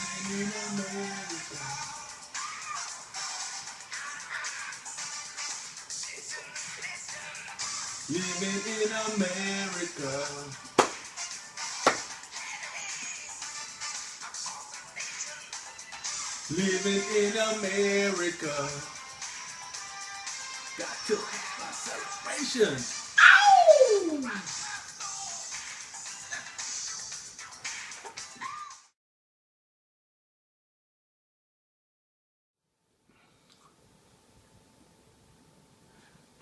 in America. Living in America. Living in America. Got to have a celebration. Ow!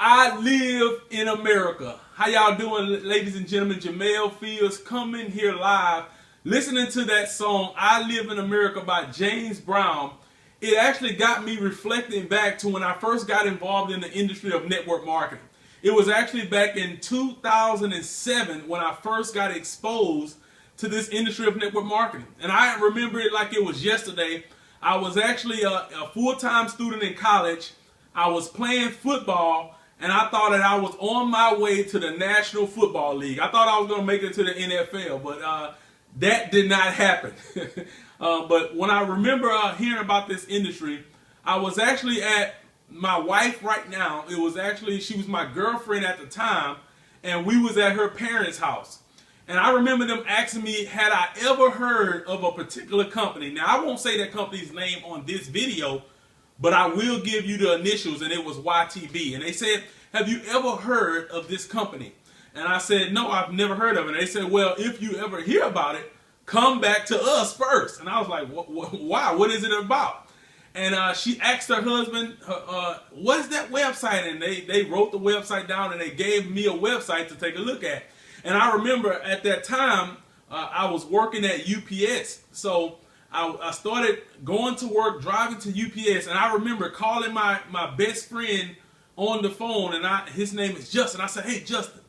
I live in America. How y'all doing, ladies and gentlemen? Jamel Fields coming here live, listening to that song, I Live in America by James Brown. It actually got me reflecting back to when I first got involved in the industry of network marketing. It was actually back in 2007 when I first got exposed to this industry of network marketing. And I remember it like it was yesterday. I was actually a full-time student in college. I was playing football, and I thought that I was on my way to the National Football League. I thought I was going to make it to the NFL, but that did not happen. But when I remember hearing about this industry, I was actually at my wife right now. It was actually, she was my girlfriend at the time, and we was at her parents' house. And I remember them asking me, had I ever heard of a particular company? Now, I won't say that company's name on this video, but I will give you the initials, and it was YTB. And they said, have you ever heard of this company? And I said, no, I've never heard of it. And they said, well, if you ever hear about it, come back to us first. And I was like, why? What is it about? And she asked her husband, what is that website? And they wrote the website down, and they gave me a website to take a look at. And I remember at that time, I was working at UPS. So I started going to work, driving to UPS, and I remember calling my best friend on the phone, and his name is Justin. I said, hey, Justin,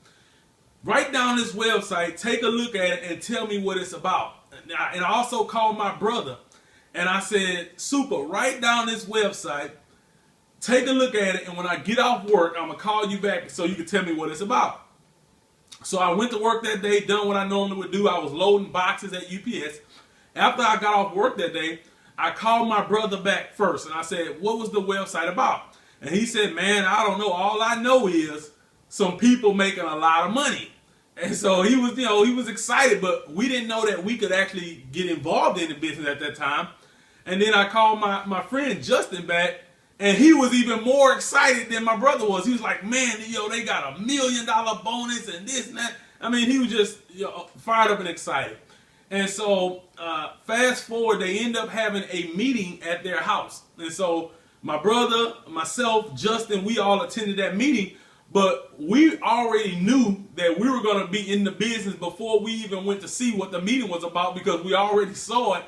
write down this website, take a look at it, and tell me what it's about. And I also called my brother, and I said, super, write down this website, take a look at it, and when I get off work, I'm going to call you back so you can tell me what it's about. So I went to work that day, done what I normally would do. I was loading boxes at UPS. After I got off work that day, I called my brother back first, and I said, what was the website about? And he said, man, I don't know. All I know is some people making a lot of money. And so he was, he was excited, but we didn't know that we could actually get involved in the business at that time. And then I called my friend Justin back, and he was even more excited than my brother was. He was like, man, they got $1 million bonus and this and that. I mean, he was just fired up and excited. And so fast forward, they end up having a meeting at their house. And so my brother, myself, Justin, we all attended that meeting. But we already knew that we were going to be in the business before we even went to see what the meeting was about, because we already saw it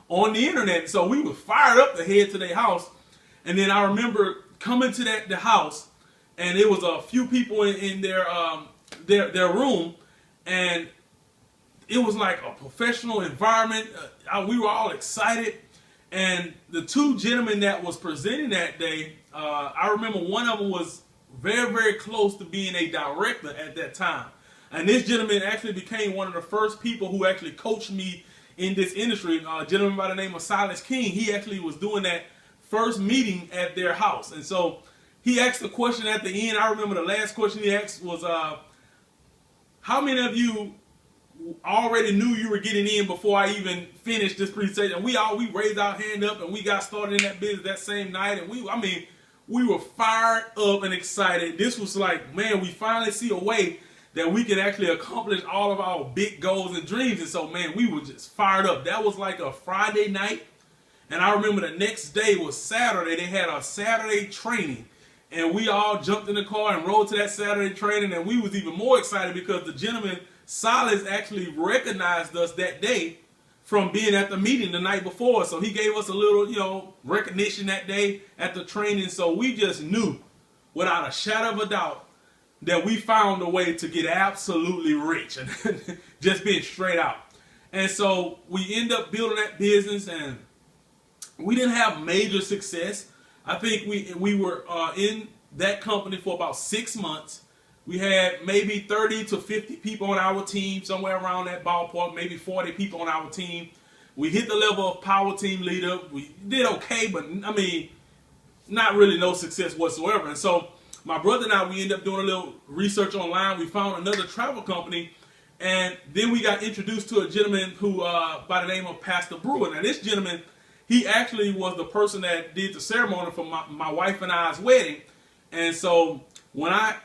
on the internet. So we were fired up to head to their house. And then I remember coming to the house, and it was a few people in their room, and it was like a professional environment. We were all excited. And the two gentlemen that was presenting that day, I remember one of them was very, very close to being a director at that time. And this gentleman actually became one of the first people who actually coached me in this industry. A gentleman by the name of Silas King, he actually was doing that first meeting at their house. And so he asked a question at the end. I remember the last question he asked was, how many of you already knew you were getting in before I even finished this presentation? And we raised our hand up, and we got started in that business that same night. And we were fired up and excited. This was like, man, we finally see a way that we can actually accomplish all of our big goals and dreams. And so, man, we were just fired up. That was like a Friday night. And I remember the next day was Saturday. They had a Saturday training. And we all jumped in the car and rode to that Saturday training. And we was even more excited because the gentleman, Silas, actually recognized us that day from being at the meeting the night before. So he gave us a little, recognition that day at the training. So we just knew without a shadow of a doubt that we found a way to get absolutely rich, and just being straight out. And so we end up building that business, and we didn't have major success. I think we were in that company for about 6 months. We had maybe 30 to 50 people on our team, somewhere around that ballpark, maybe 40 people on our team. We hit the level of power team leader. We did okay, but I mean, not really no success whatsoever. And so my brother and I, we ended up doing a little research online. We found another travel company, and then we got introduced to a gentleman who, by the name of Pastor Brewer. Now this gentleman, he actually was the person that did the ceremony for my wife and I's wedding. And so when I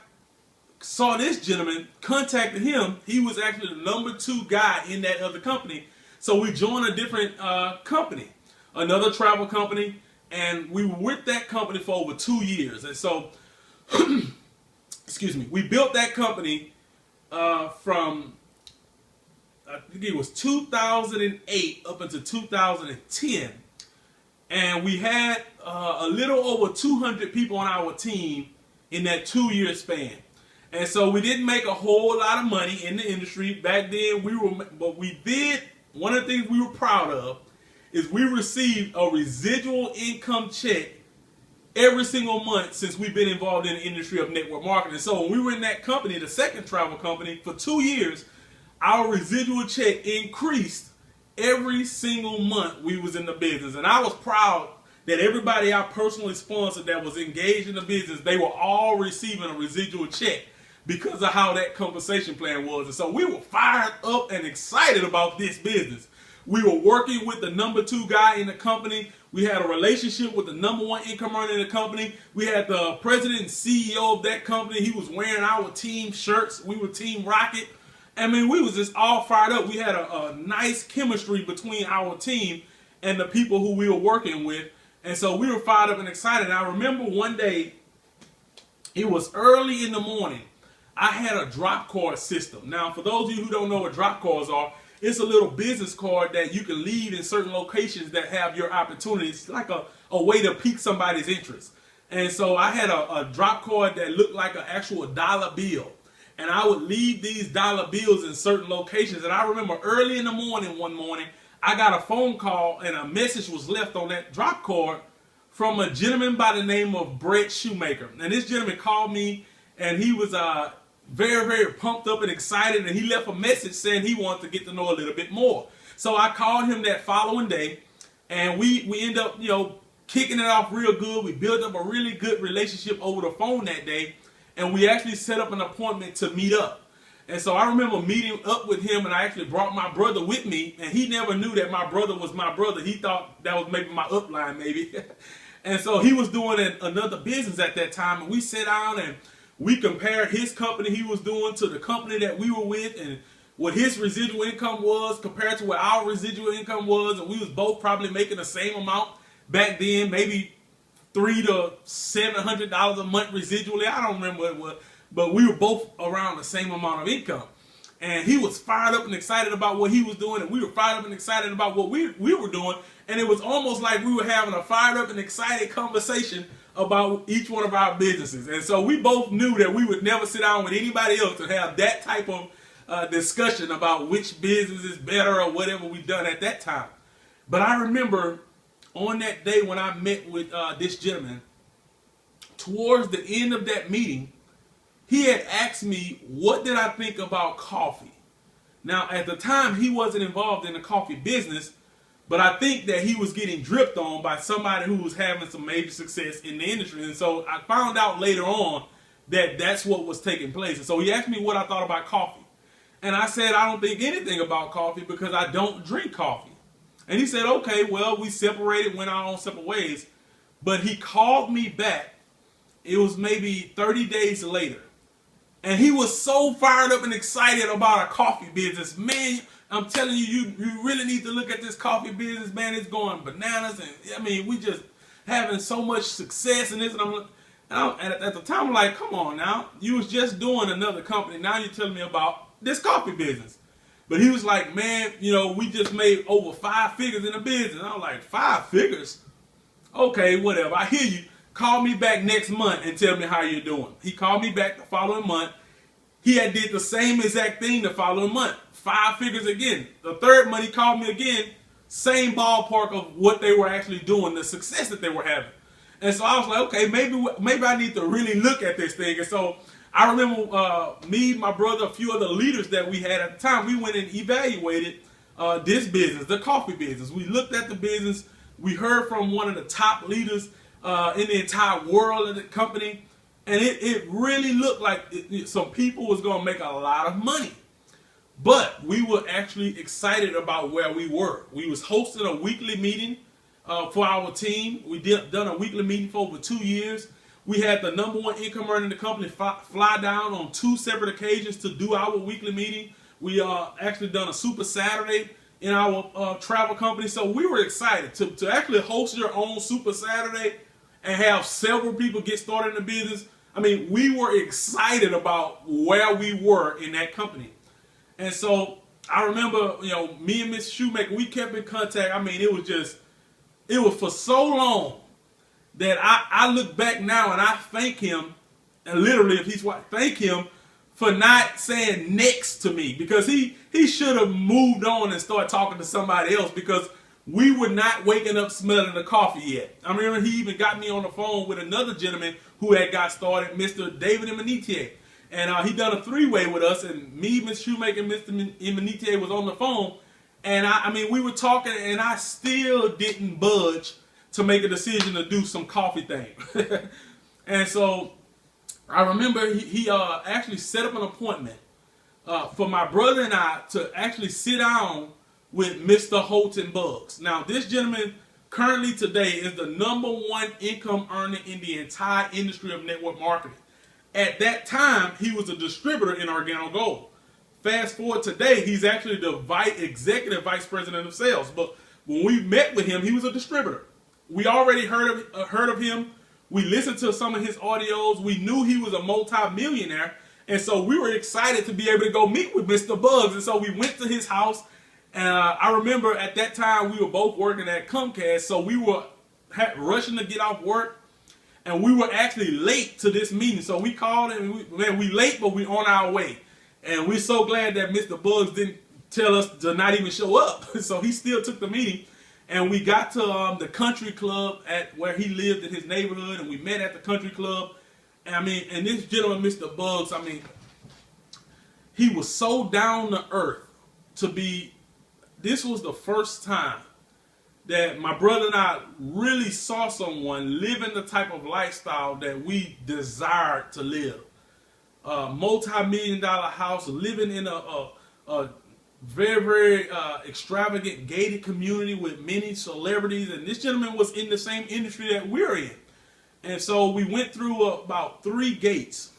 saw this gentleman, contacted him, he was actually the number 2 guy in that other company. So we joined a different company, another travel company, and we were with that company for over 2 years. And so, excuse me, we built that company from, I think it was 2008 up until 2010. And we had a little over 200 people on our team in that 2-year span. And so we didn't make a whole lot of money in the industry. Back then, but we did. One of the things we were proud of is we received a residual income check every single month since we've been involved in the industry of network marketing. So when we were in that company, the second travel company, for 2 years, our residual check increased every single month we was in the business. And I was proud that everybody I personally sponsored that was engaged in the business, they were all receiving a residual check because of how that compensation plan was. And so we were fired up and excited about this business. We were working with the number 2 guy in the company. We had a relationship with the number 1 income earner in the company. We had the president and CEO of that company. He was wearing our team shirts. We were Team Rocket. I mean, we was just all fired up. We had a nice chemistry between our team and the people who we were working with. And so we were fired up and excited. And I remember one day, it was early in the morning, I had a drop card system. Now, for those of you who don't know what drop cards are, it's a little business card that you can leave in certain locations that have your opportunities. It's like a way to pique somebody's interest. And so I had a drop card that looked like an actual dollar bill. And I would leave these dollar bills in certain locations. And I remember early in the morning, one morning, I got a phone call and a message was left on that drop card from a gentleman by the name of Brett Shoemaker. And this gentleman called me, and he was very, very pumped up and excited, and he left a message saying he wanted to get to know a little bit more. So I called him that following day, and we ended up, kicking it off real good. We built up a really good relationship over the phone that day, and we actually set up an appointment to meet up. And so I remember meeting up with him, and I actually brought my brother with me, and he never knew that my brother was my brother. He thought that was maybe my upline, maybe. And so he was doing another business at that time, and we sat down and we compared his company he was doing to the company that we were with, and what his residual income was compared to what our residual income was, and we was both probably making the same amount back then, maybe $300 to $700 a month residually. I don't remember what it was, but we were both around the same amount of income. And he was fired up and excited about what he was doing, and we were fired up and excited about what we were doing, and it was almost like we were having a fired up and excited conversation about each one of our businesses. And so we both knew that we would never sit down with anybody else and have that type of discussion about which business is better or whatever we've done at that time. But I remember on that day when I met with this gentleman, towards the end of that meeting, he had asked me, what did I think about coffee? Now, at the time, he wasn't involved in the coffee business, but I think that he was getting dripped on by somebody who was having some major success in the industry. And so I found out later on that that's what was taking place. And so he asked me what I thought about coffee. And I said, I don't think anything about coffee because I don't drink coffee. And he said, okay, well, we separated, went our own separate ways. But he called me back. It was maybe 30 days later. And he was so fired up and excited about a coffee business. Man, I'm telling you, you really need to look at this coffee business, man. It's going bananas. And I mean, we just having so much success in this. And at the time, I'm like, come on now. You was just doing another company. Now you're telling me about this coffee business. But he was like, man, we just made over 5 figures in the business. I was like, 5 figures? Okay, whatever. I hear you. Call me back next month and tell me how you're doing. He called me back the following month. He had did the same exact thing the following month. 5 figures again. The third month he called me again. Same ballpark of what they were actually doing, the success that they were having. And so I was like, okay, maybe I need to really look at this thing. And so I remember me, my brother, a few other leaders that we had at the time, we went and evaluated this business, the coffee business. We looked at the business. We heard from one of the top leaders in the entire world of the company, and it really looked like some people was going to make a lot of money. But we were actually excited about where we were. We was hosting a weekly meeting for our team. We done a weekly meeting for over 2 years. We had the #1 income earner in the company fly down on 2 separate occasions to do our weekly meeting. We actually done a Super Saturday in our travel company. So we were excited to actually host your own Super Saturday and have several people get started in the business. I mean, we were excited about where we were in that company. And so I remember, me and Miss Shoemaker, we kept in contact. I mean, it was for so long that I look back now and I thank him, and literally, if he's white, thank him for not saying next to me, because he should have moved on and started talking to somebody else, because we were not waking up smelling the coffee yet. I remember he even got me on the phone with another gentleman who had got started, Mr. David Imanitier. And he done a 3-way with us, and me, Ms. Shoemaker, and Mr. Imanitier was on the phone. And I mean, we were talking, and I still didn't budge to make a decision to do some coffee thing. And so I remember he actually set up an appointment for my brother and I to actually sit down with Mr. Holton Buggs. Now, this gentleman currently today is the #1 income earner in the entire industry of network marketing. At that time, he was a distributor in Organo Gold. Fast forward today, he's actually the executive vice president of sales. But when we met with him, he was a distributor. We already heard of him. We listened to some of his audios. We knew he was a multi-millionaire. And so we were excited to be able to go meet with Mr. Buggs. And so we went to his house. And I remember at that time, we were both working at Comcast. So we were rushing to get off work. And we were actually late to this meeting. So we called and we late, but we on our way. And we're so glad that Mr. Buggs didn't tell us to not even show up. So he still took the meeting. And we got to the country club at where he lived in his neighborhood. And we met at the country club. And I mean, and this gentleman, Mr. Buggs, I mean, he was so down to earth to be. This was the first time that my brother and I really saw someone living the type of lifestyle that we desired to live. Multi-million-dollar house, living in a very, very extravagant gated community with many celebrities. And this gentleman was in the same industry that we're in. And so we went through about 3 gates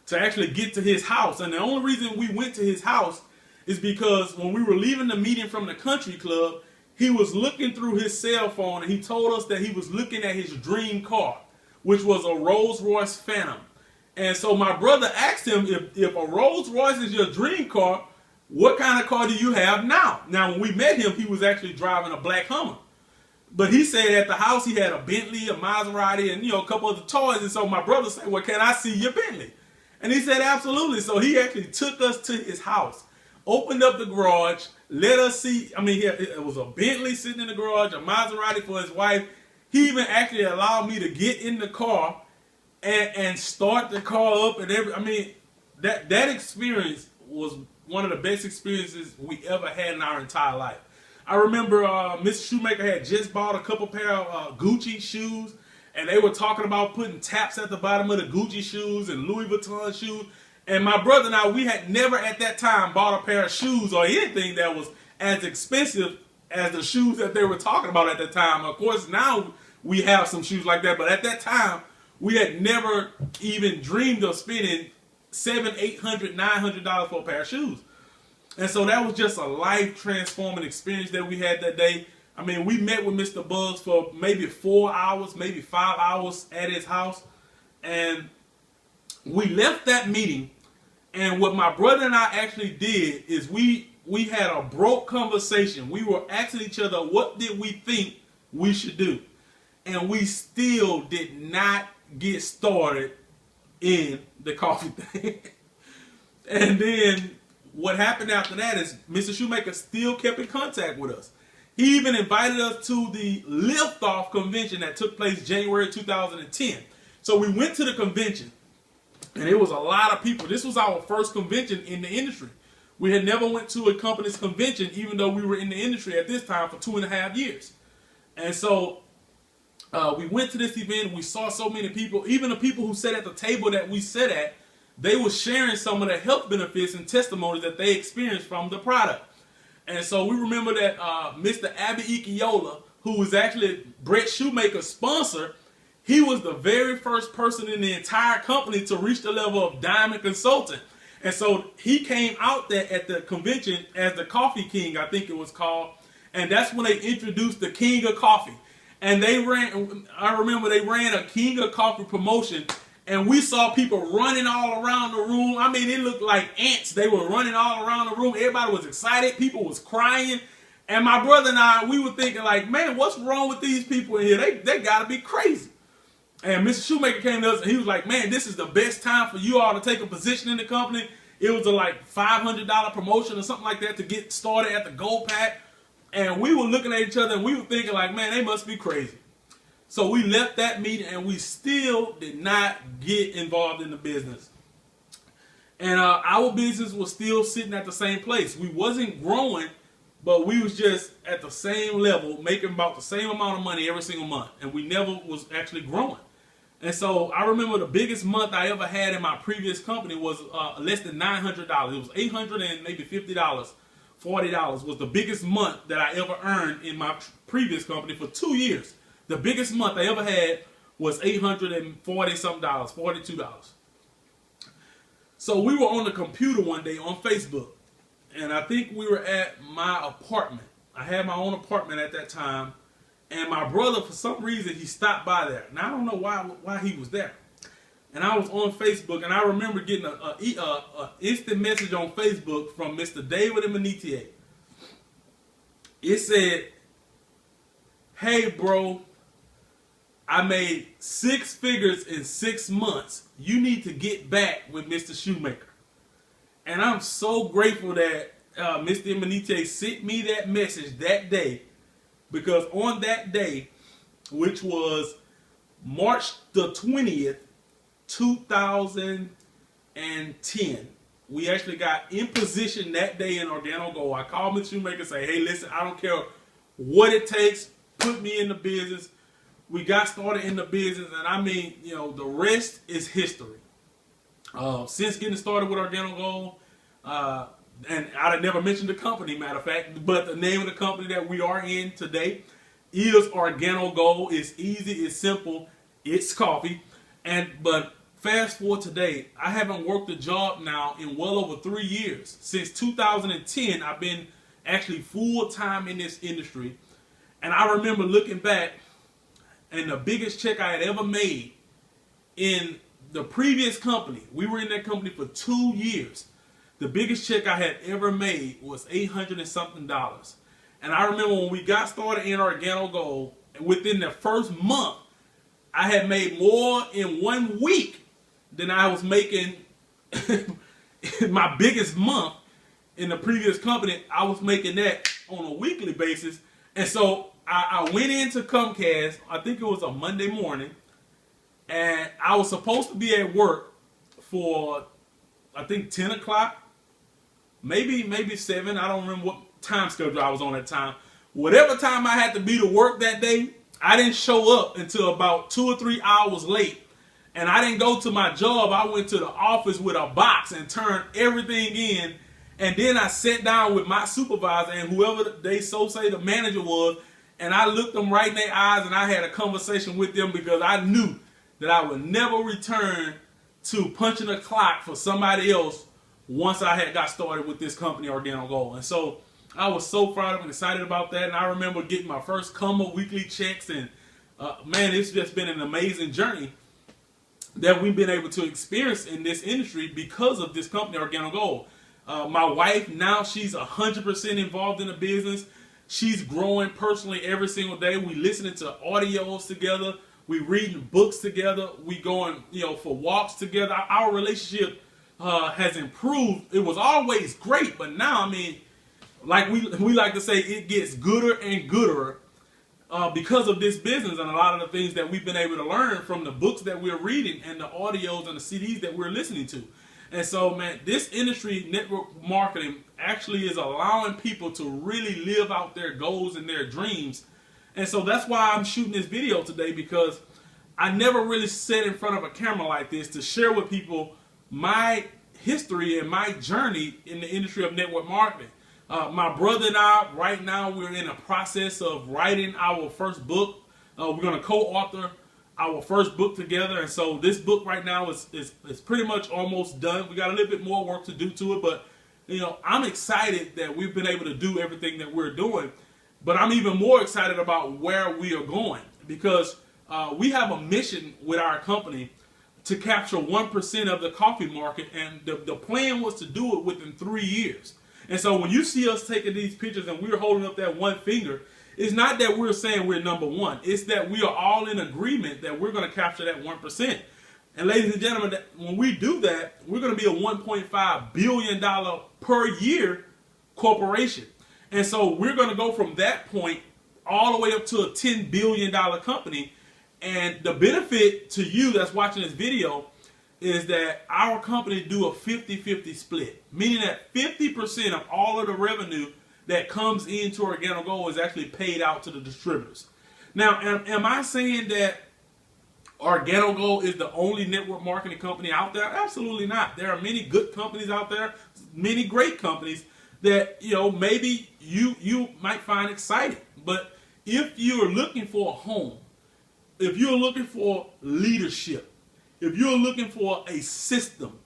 to actually get to his house. And the only reason we went to his house is because when we were leaving the meeting from the country club, he was looking through his cell phone, and he told us that he was looking at his dream car, which was a Rolls-Royce Phantom. And so my brother asked him, if a Rolls-Royce is your dream car, what kind of car do you have now? Now, when we met him, he was actually driving a black Hummer. But he said at the house he had a Bentley, a Maserati, and a couple of the toys. And so my brother said, well, can I see your Bentley? And he said, absolutely. So he actually took us to his house, opened up the garage, let us see. I mean, it was a Bentley sitting in the garage, a Maserati for his wife. He even actually allowed me to get in the car and start the car up and I mean, that experience was one of the best experiences we ever had in our entire life. I remember Miss Shoemaker had just bought a couple pair of Gucci shoes, and they were talking about putting taps at the bottom of the Gucci shoes and Louis Vuitton shoes. And my brother and I, we had never at that time bought a pair of shoes or anything that was as expensive as the shoes that they were talking about at that time. Of course, now we have some shoes like that, but at that time, we had never even dreamed of spending $700, $800, $900 for a pair of shoes. And so that was just a life-transforming experience that we had that day. I mean, we met with Mr. Buggs for maybe 4 hours, maybe 5 hours at his house. And we left that meeting, and what my brother and I actually did is we had a broke conversation. We were asking each other, what did we think we should do? And we still did not get started in the coffee thing. And then what happened after that is Mr. Shoemaker still kept in contact with us. He even invited us to the Liftoff convention that took place January 2010. So we went to the convention, and it was a lot of people. This was our first convention in the industry. We had never went to a company's convention, even though we were in the industry at this time for 2.5 years. And so we went to this event. We saw so many people. Even the people who sat at the table that we sat at, they were sharing some of the health benefits and testimonies that they experienced from the product. And so we remember that Mr. Abby Ikiola, who was actually Brett Shoemaker's sponsor, he was the very first person in the entire company to reach the level of diamond consultant. And so he came out there at the convention as the Coffee King, I think it was called. And that's when they introduced the King of Coffee. And I remember they ran a King of Coffee promotion. And we saw people running all around the room. I mean, it looked like ants. They were running all around the room. Everybody was excited. People was crying. And my brother and I, we were thinking like, man, what's wrong with these people in here? They got to be crazy. And Mr. Shoemaker came to us and he was like, man, this is the best time for you all to take a position in the company. It was a like $500 promotion or something like that to get started at the Gold Pack. And we were looking at each other and we were thinking like, man, they must be crazy. So we left that meeting and we still did not get involved in the business. And our business was still sitting at the same place. We wasn't growing, but we was just at the same level, making about the same amount of money every single month. And we never was actually growing. And so I remember the biggest month I ever had in my previous company was less than $900. It was $800 and maybe $50, $40 was the biggest month that I ever earned in my previous company for 2 years. The biggest month I ever had was $840 something, $42. So we were on the computer one day on Facebook, and I think we were at my apartment. I had my own apartment at that time. And my brother, for some reason, he stopped by there. Now, I don't know why he was there. And I was on Facebook, and I remember getting an instant message on Facebook from Mr. David Emanitier. It said, hey, bro, I made 6 figures in 6 months. You need to get back with Mr. Shoemaker. And I'm so grateful that Mr. Emanitier sent me that message that day. Because on that day, which was March the 20th, 2010, we actually got in position that day in Organo Gold. I called Mr. Shoemaker and say, hey, listen, I don't care what it takes. Put me in the business. We got started in the business. And I mean, you know, the rest is history. Since getting started with Organo Gold, and I never mentioned the company, matter of fact, but the name of the company that we are in today is Organo Gold. It's easy, it's simple, it's coffee. But fast forward today, I haven't worked a job now in well over 3 years. Since 2010, I've been actually full-time in this industry. And I remember looking back, and the biggest check I had ever made in the previous company, we were in that company for 2 years. The biggest check I had ever made was $800 and something. And I remember when we got started in Organo Gold, within the first month, I had made more in 1 week than I was making in my biggest month in the previous company. I was making that on a weekly basis. And so I went into Comcast, I think it was a Monday morning, and I was supposed to be at work for, I think, 10 o'clock. Maybe 7. I don't remember what time schedule I was on at the time. Whatever time I had to be to work that day, I didn't show up until about 2 or 3 hours late. And I didn't go to my job. I went to the office with a box and turned everything in. And then I sat down with my supervisor and whoever they so say the manager was. And I looked them right in their eyes and I had a conversation with them because I knew that I would never return to punching a clock for somebody else once I had got started with this company, Organo Gold. And so I was so proud of and excited about that. And I remember getting my first weekly checks. And man, it's just been an amazing journey that we've been able to experience in this industry because of this company, Organo Gold. My wife, now she's 100% involved in the business. She's growing personally every single day. We listening to audios together. We reading books together. We going, for walks together. Our relationship has improved. It was always great, but now, I mean, like we like to say, it gets gooder and gooder because of this business and a lot of the things that we've been able to learn from the books that we're reading and the audios and the CDs that we're listening to. And so, man, this industry, network marketing, actually is allowing people to really live out their goals and their dreams. And so that's why I'm shooting this video today, because I never really sat in front of a camera like this to share with people my history and my journey in the industry of network marketing. My brother and I, right now, we're in a process of writing our first book. We're going to co-author our first book together. And so this book right now is pretty much almost done. We got a little bit more work to do to it, but you know, I'm excited that we've been able to do everything that we're doing. But I'm even more excited about where we are going, because we have a mission with our company to capture 1% of the coffee market, and the plan was to do it within 3 years. And so when you see us taking these pictures and we're holding up that one finger, it's not that we're saying we're number one. It's that we are all in agreement that we're going to capture that 1%. And ladies and gentlemen, when we do that, we're going to be a $1.5 billion per year corporation. And so we're going to go from that point all the way up to a $10 billion company. And the benefit to you that's watching this video is that our company do a 50-50 split, meaning that 50% of all of the revenue that comes into OrganoGold is actually paid out to the distributors. Now, am I saying that OrganoGold is the only network marketing company out there? Absolutely not. There are many good companies out there, many great companies that, you know, maybe you might find exciting. But if you're looking for a home, if you're looking for leadership, if you're looking for a system,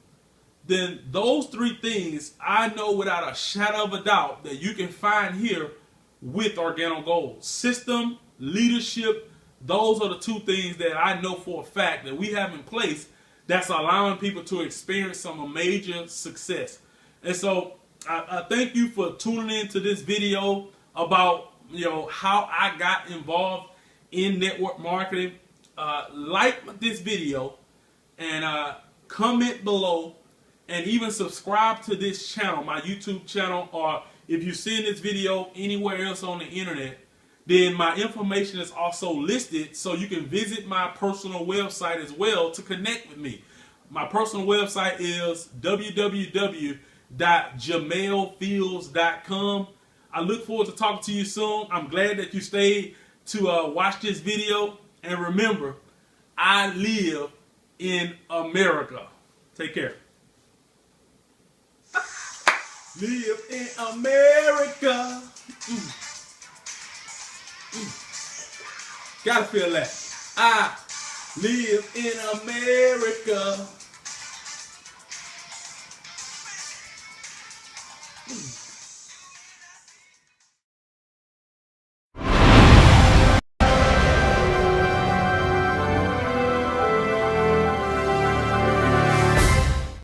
then those three things I know without a shadow of a doubt that you can find here with OrganoGold. System, leadership, those are the two things that I know for a fact that we have in place that's allowing people to experience some major success. And so I thank you for tuning in to this video about, you know, how I got involved in network marketing. Like this video and comment below, and even subscribe to this channel, my YouTube channel, or if you're seeing this video anywhere else on the internet, then my information is also listed, so you can visit my personal website as well to connect with me. My personal website is www.jamelfields.com. I look forward to talking to you soon. I'm glad that you stayed to watch this video. And remember, I live in America. Take care. Live in America. Gotta feel that. I live in America.